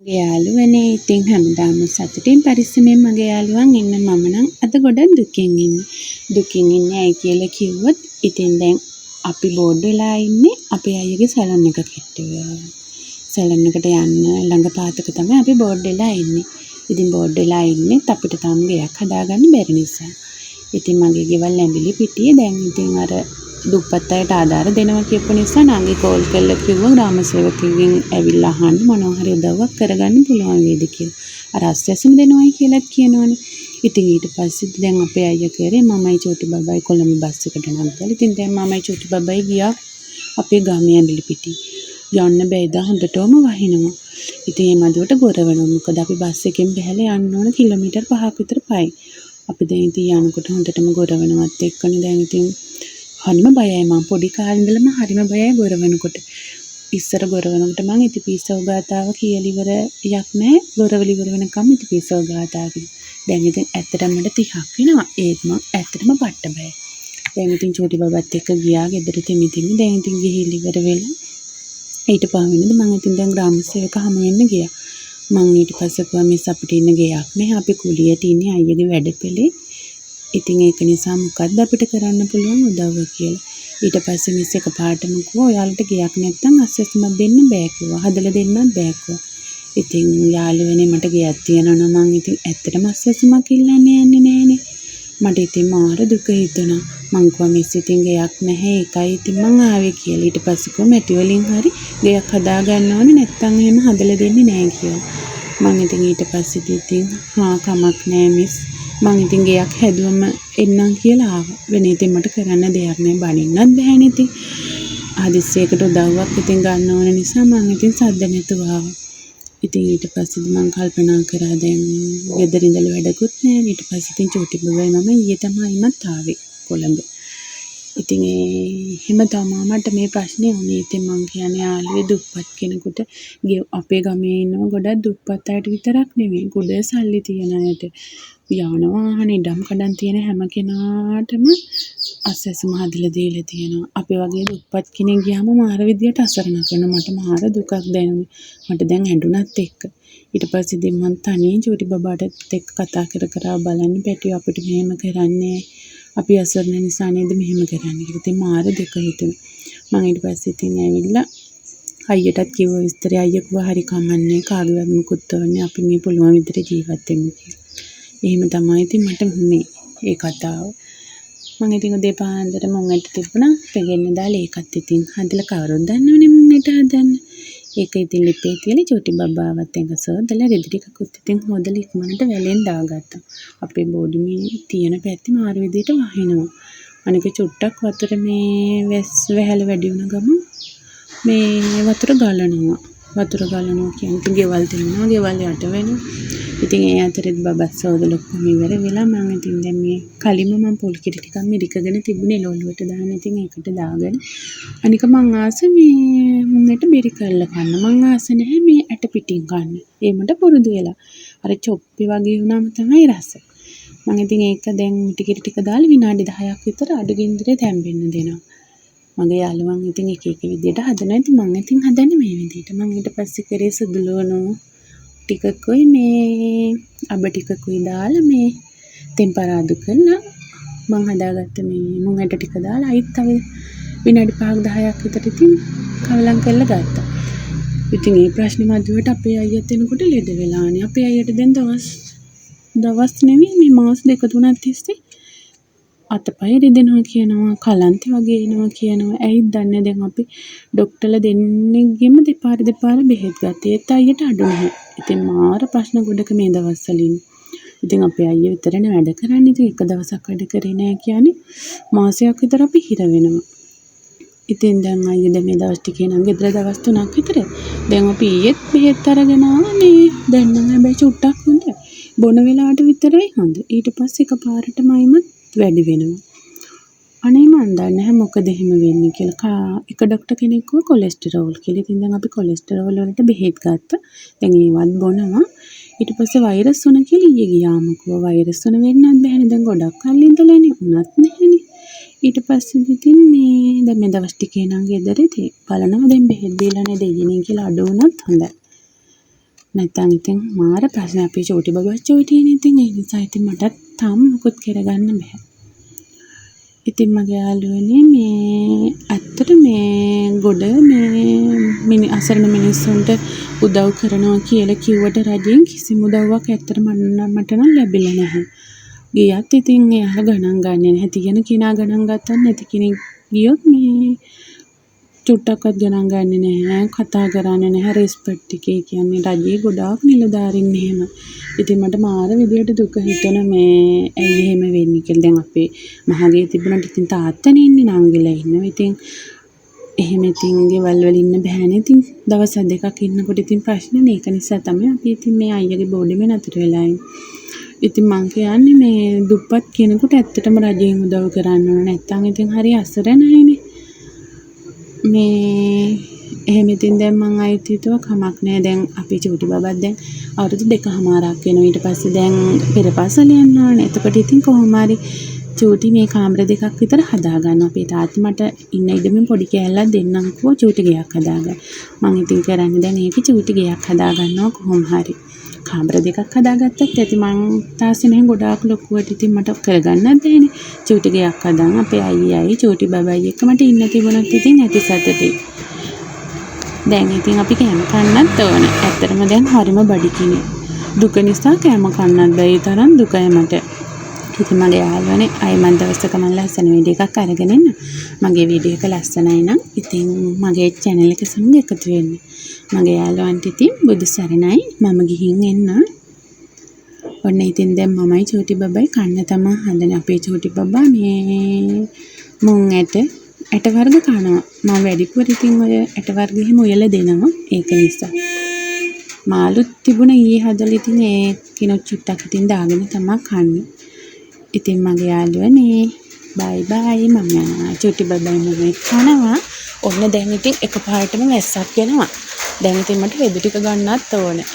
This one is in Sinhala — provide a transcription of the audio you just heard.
යාළුවනේ ඉතින් හැමදාම සතුටින් පරිස්සමෙන් මගේ යාළුවන් ඉන්න මම නම් අද ගොඩක් දුකින් ඉන්නේ. දුකින් ඉන්නේ ඇයි කියලා කිව්වොත් ඉතින් දැන් අපි බෝඩ් වෙලා ඉන්නේ අපේ අයියගේ සැලොන් එක කිට්ටු වෙලා. සැලොන් එකට යන්න ළඟ පාතක තමයි අපි බෝඩ් වෙලා ඉන්නේ. ඉතින් බෝඩ් වෙලා ඉන්නේ අපිට තාම ගෙයක් හදාගන්න බැරි නිසා. ඉතින් මගේ ගෙවල් ඇඹිලි පිටියේ දැන් ඉතින් අර දුප්පත් අයට ආධාර දෙනවා කියපු නිසා නංගි කෝල් කරලා කිව්වා ග්‍රාම සේවකයෙක්ගෙන් ඇවිල්ලා අහන්න මොනවා හරි උදව්වක් කරගන්න පුළුවන් වේද කියලා. අර අස්වැසිම දෙනවයි කියලාත් කියනවනේ. ඉතින් ඊට පස්සේ දැන් අපේ අයියා කරේ මමයි චෝටි බබයි කොළඹ බස් එකට නංගලා. ඉතින් දැන් මමයි චෝටි බබයි ගියා අපේ ගමේ ඇඹිලි පිටි. යන්න බැයිද හොඳටම වහිනවා. ඉතින් මේ මදුවට ගොරවනවා. මොකද අපි බස් එකෙන් බැහැලා යන්න ඕන කිලෝමීටර් 5ක් විතර පයි. අපි දැන් ඉතින් යනකොට හොඳටම ගොරවනවත් එක්කනේ දැන් ඉතින් හරිම බයයි මම පොඩි කාලේ ඉඳලම හරිම බයයි ගොරවනකොට. ඉස්සර ගොරවනකොට මම ඉතිපිසව ගාතාව කියලා ඉවර යක් නැහැ. ගොරවලි ඉවර වෙනකම් ඉතිපිසව ගාතාව කියලා. දැන් ඉතින් ඇත්තටම මට 30ක් වෙනවා. ඒත් මම ඇත්තටම පට්ට බයයි. දැන් ඉතින් චෝටි බබත් එක්ක ගියා ගෙදර තිමි දැන් ඉතින් ගිහිල්ලා ඉවර වෙලා ඊට පස්සේ මම ඉතින් දැන් ග්‍රාම සේවක හමු වෙන්න ගියා. මම ඊට පස්සේ කිව්වා මිස් අපිට ඉන්න ගෙයක් නැහැ. අපි කුලියට ඉන්නේ අයියගේ වැඩපෙළේ. ඉතින් ඒක නිසා මොකද්ද අපිට කරන්න පුළුවන් උදව්ව කියලා. ඊට පස්සේ මිස් එකපාරටම කිව්වා ඔයාලට ගියක් නැත්නම් අස්සෙස්මක් දෙන්න බෑ කිව්වා. හදලා දෙන්නත් බෑ කිව්වා. ඉතින් යාළුවනේ මට ගියක් තියනවා නම් මං ඉතින් ඇත්තටම අස්සෙස්මක් ඉල්ලන්නේ යන්නේ නෑනේ. මට ඉතින් මාර දුක හිතුණා. මං කිව්වා මිස් ඉතින් ගියක් නැහැ ඒකයි ඉතින් මං ආවේ කියලා. ඊට පස්සේ කිව්වා මැටි වලින් හරි ගියක් හදා ගන්න ඕනේ නැත්නම් එහෙම හදලා දෙන්නේ නෑ කියලා. මං ඉතින් ඊට පස්සේ ඉතින් කමක් නෑ මිස් මං ඉතින් ගයක් හැදුවම එන්නම් කියලා ආවා. වෙන ඉතින් මට කරන්න දෙයක් නෑ බනින්නත් බෑනේ ඉතින්. හදිස්සියකට උදව්වක් ඉතින් ගන්න ඕන නිසා මං ඉතින් සද්ද නැතුව ආවා. ඉතින් ඊට පස්සේ මං කල්පනා කරා දැන් ගෙදර ඉඳලා වැඩකුත් නෑ. ඊට පස්සේ ඉතින් චෝටි බබයි මම ඊයේ තමයිමත් ආවේ කොළඹ. ඉතින් එහෙම තමයි මට මේ ප්‍රශ්නේ වුණේ. ඉතින් මං කියන්නේ යාළුවේ දුප්පත් කෙනෙකුට අපේ ගමේ ඉන්නව ගොඩක් දුප්පත් අයට විතරක් නෙමෙයි ගොඩ සල්ලි තියන අයට යාන වාහන ඉඩම් කඩම් තියෙන හැම කෙනාටම අස්සෙසම හදලා දීලා තියෙනවා. අපි වගේ දුප්පත් කෙනෙක් ගියාම මාර විදියට අසරණ කරනවා. මට මාර දුකක් දැනුනේ. මට දැන් ඇඬුණත් එක්ක. ඊට පස්සේ ඉතින් මං තනියෙන් චෝටි බබාට එක්ක කතා කර බලන්න පැටියෝ අපිට මෙහෙම කරන්නේ අපි අසරණ නිසා නේද මෙහෙම කරන්නේ කියලා. ඉතින් මාර දුක හිතුණා. මං ඊට පස්සේ ඉතින් ඇවිල්ලා අයියටත් කිව්වා විස්තරය. අයියා කිව්වා හරි කමන්නේ කාගේවත් මුකුත් තෝරන්නේ අපි මේ පුළුවන් විදිහට ජීවත් වෙමු කියලා. එහෙම තමයි ඉතින් මට මේ ඒ කතාව. මම ඉතින් උදේ පාන්දර මුංගට තිබුණා. පෙගෙන්න දාලා ඒකත් ඉතින් හදලා කවුරුත් දන්නවනේ මුංගට හදන්න. ඒක ඉතින් ලිපේ තියලා චෝටි බබාවත් එක්ක සෝදලා රෙදි ටිකකුත් ඉතින් හොදලා ඉක්මනට වැලෙන් දාගත්තා. අපේ බෝඩිමේ තියෙන පැත්තේ මාර විදියට වහිනවා. අනික චුට්ටක් වතුර මේ වැහැල වැඩි වුණ ගමන් මේ වතුර ගලනවා. වතුර ගලනවා කියන්නේ ගෙවල් තියෙනවා ගෙවල් යට වෙනවා. ඉතින් ඒ අතරේ බබත් සෝදලා ඔක්කොම ඉවර වෙලා මම ඉතින් දැන් මේ කලින්ම මම පොල් කිරි ටිකක් මිරිකගෙන තිබුණේ ලොල්ලුවට දාන්න. ඉතින් ඒකට දාගෙන අනික මං ආස මේ මුන්නට බෙරි කරලා කන්න. මං ආස නැහැ මේ ඇට පිටින් කන්න. ඒ මට පුරුදු වෙලා. අර චොප්පි වගේ වුණාම තමයි රස. මං ඉතින් ඒක දැන් මිටි කිරි ටික දාලා විනාඩි 10ක් විතර අඩු ගින්දරේ තැම්බෙන්න දෙනවා. මගේ යාළුවන් ඉතින් එක විදියට හදනවා. ඉතින් මං ඉතින් හදන්නේ මේ විදියට. මං ඊට පස්සේ කරේ සුදුලෝනෝ ටිකකුයි මේ අබ ටිකකුයි දාලා මේ තෙම්පරාදු කරලා මං හදාගත්ත මේ මුං ඇට ටික දාලා අයිත් තව විනාඩි 5ක් 10ක් විතර ඉතින් කවලම් කරලා ගත්තා. ඉතින් මේ ප්‍රශ්නේ මැදුවට අපේ අයියත් එනකොට ලෙඩ වෙලානේ. අපේ අයියට දැන් දවස් නෙවෙයි මේ මාස 2-3ක් තිස්සේ අතපය රිදෙනවා කියනවා කලන්තේ වගේ එනවා කියනවා. ඇයිද දන්නේ දැන් අපි ડોක්ටර්ලා දෙන්නෙක්ගෙම දෙපාර බෙහෙත් ගත්තේ. ඒත් අයියට අඩු නැහැ. ඉතින් මාර ප්‍රශ්න ගොඩක මේ දවස්වල ඉන්නේ. ඉතින් අපේ අයියා විතරනේ වැඩ කරන්නේ. ඉතින් එක දවසක් වැඩ කරේ නැහැ කියන්නේ මාසයක් විතර අපි හිර වෙනවා. ඉතින් දැන් අයියා දැන් මේ දවස් ටිකේ නම් ගෙදර දවස් 3ක් විතර. දැන් අපි ඊයේත් බෙහෙත් අරගෙන ආවා මේ. දැන් නම් හැබැයි චුට්ටක් හොඳයි. බොන වෙලාවට විතරයි හොඳ. ඊට පස්සේ එකපාරටමයිමත් වැඩි වෙනවා. අනේ මන් දන්නේ නැහැ මොකද එහෙම වෙන්නේ කියලා. එක ડોක්ටර් කෙනෙක් කිව්වා කොලෙස්ටරෝල් කියලා. ඉතින් දැන් අපි කොලෙස්ටරෝල් වලට බෙහෙත් ගත්තා. දැන් ඒවත් බොනවා. ඊට පස්සේ වෛරස් වුණ කියලා ඊයේ ගියාම කිව්වා වෛරස් වුණ වෙන්නත් බෑනේ. දැන් ගොඩක් කල් ඉඳලානේ උනත් නැහැනේ. ඊට පස්සේ ඉතින් මේ දැන් මේ දවස් ටිකේ නම් ගෙදරදී බලනවා දැන් බෙහෙත් දීලා නේද ඉන්නේ කියලා අඩු වුණත් හොඳයි. නැත්තම් ඉතින් මාර ප්‍රශ්න අපේ චූටි බබාච්චෝ හිටියනේ ඉතින් ඒ නිසා ඉතින් මටත් තාම මොකුත් කරගන්න බෑ. ඉතින් මගේ යාළුවනේ මේ ඇත්තට මේ ගොඩ මේ අසරණ මිනිස්සුන්ට උදව් කරනවා කියලා කිව්වට රජෙන් කිසිම උදව්වක් ඇත්තට මට නම් ලැබිලා නැහැ. ගියත් ඉතින් එයාලා ගණන් ගන්නේ නැහැ. තියෙන කෙනා ගණන් ගත්තත් නැති කෙනෙක් ගියොත් මේ චුට්ටක්වත් ගණන් ගන්නේ නැහැ. කතා කරන්නේ නැහැ. රෙස්පෙක්ට් එකේ කියන්නේ රජයේ ගොඩාක් නිලධාරීන් එහෙම. ඉතින් මට මාර විදියට දුක හිතෙන මේ ඇයි එහෙම වෙන්නේ කියලා. දැන් අපේ මහගේ තිබුණාට ඉතින් තාත්තනේ ඉන්නේ නංගිලා ඉන්නවා. ඉතින් එහෙම ඉතින් ගෙවල් වල ඉන්න බෑනේ. ඉතින් දවස් දෙකක් ඉන්නකොට ඉතින් ප්‍රශ්නනේ. ඒක නිසා තමයි අපි ඉතින් මේ අයියගේ බෝඩෙම නතර වෙලා ඉන්නේ. ඉතින් මං කියන්නේ මේ දුප්පත් කෙනෙකුට ඇත්තටම රජයෙන් උදව් කරන්න ඕන. නැත්තම් ඉතින් හරි අසරණයිනේ. මේ එහෙම ඉතින් දැන් මං ආයෙත් හිතුවා කමක් නෑ. දැන් අපේ චූටි බබත් දැන් අවුරුදු 2කමාරක් වෙනවා. ඊට පස්සේ දැන් පෙරපාසල යන්න ඕනේ. එතකොට ඉතින් කොහොම හරි චූටි මේ කාමර දෙකක් විතර හදාගන්න. අපේ තාත්තා මට ඉන්න ඉඩමින් පොඩි කෑල්ලක් දෙන්නම්කෝ චූටි ගෙයක් හදාගන්න. මං ඉතින් කරන්නේ දැන් ඒකේ චූටි ගෙයක් හදාගන්නවා කොහොම හරි. කාමර දෙකක් හදාගත්තත් ඇති. මං තාසනෙන් ගොඩාක් ලොකුවට ඉතින් මට කරගන්නත් බැහැනේ. චූටි ගෙයක් හදාන් අපේ අයියයි චූටි බබයි එක්ක මට ඉන්න තිබුණත් ඉතින් ඇති සතුටුයි. දැන් ඉතින් අපි කෑම කන්නත් ඕන. ඇත්තටම දැන් හරිම බඩි කිනේ. දුක නිසා කෑම කන්නත් බැරි තරම් දුකයි මට. ඉතින් මගේ යාළුවනේ අය මන් දවසක මම ලස්සන වීඩියෝ එකක් අරගෙන එන්න. මගේ වීඩියෝ එක ලස්සනයි නම් ඉතින් මගේ channel එක සමග එකතු වෙන්න. මගේ යාළුවන්ට ඉතින් බුදු සරණයි. මම ගිහින් එන්න. ඔන්න ඉතින් දැන් මමයි චූටි බබයි කන්න තමයි හදන්නේ. අපේ චූටි බබා මේ මුං ඇට වර්ග කනවා. මම වැඩිපුර ඉතින් ඔය ඇට වර්ග එහෙම උයලා දෙනවා. ඒක නිසා. මාළුත් තිබුණා ඊයේ හදලා ඉතින් ඒ කිනොත් චුට්ටක් ඉතින් දාගෙන තමයි කන්නේ. ඉතින් මගේ යාළුවනේ බයි බයි මම චූටි බබයි මම කනවා. ඔන්න දැන් ඉතින් එකපාරටම වැස්සක් එනවා. දැන් ඉතින් මට වෙදු ටික ගන්නත් ඕනේ.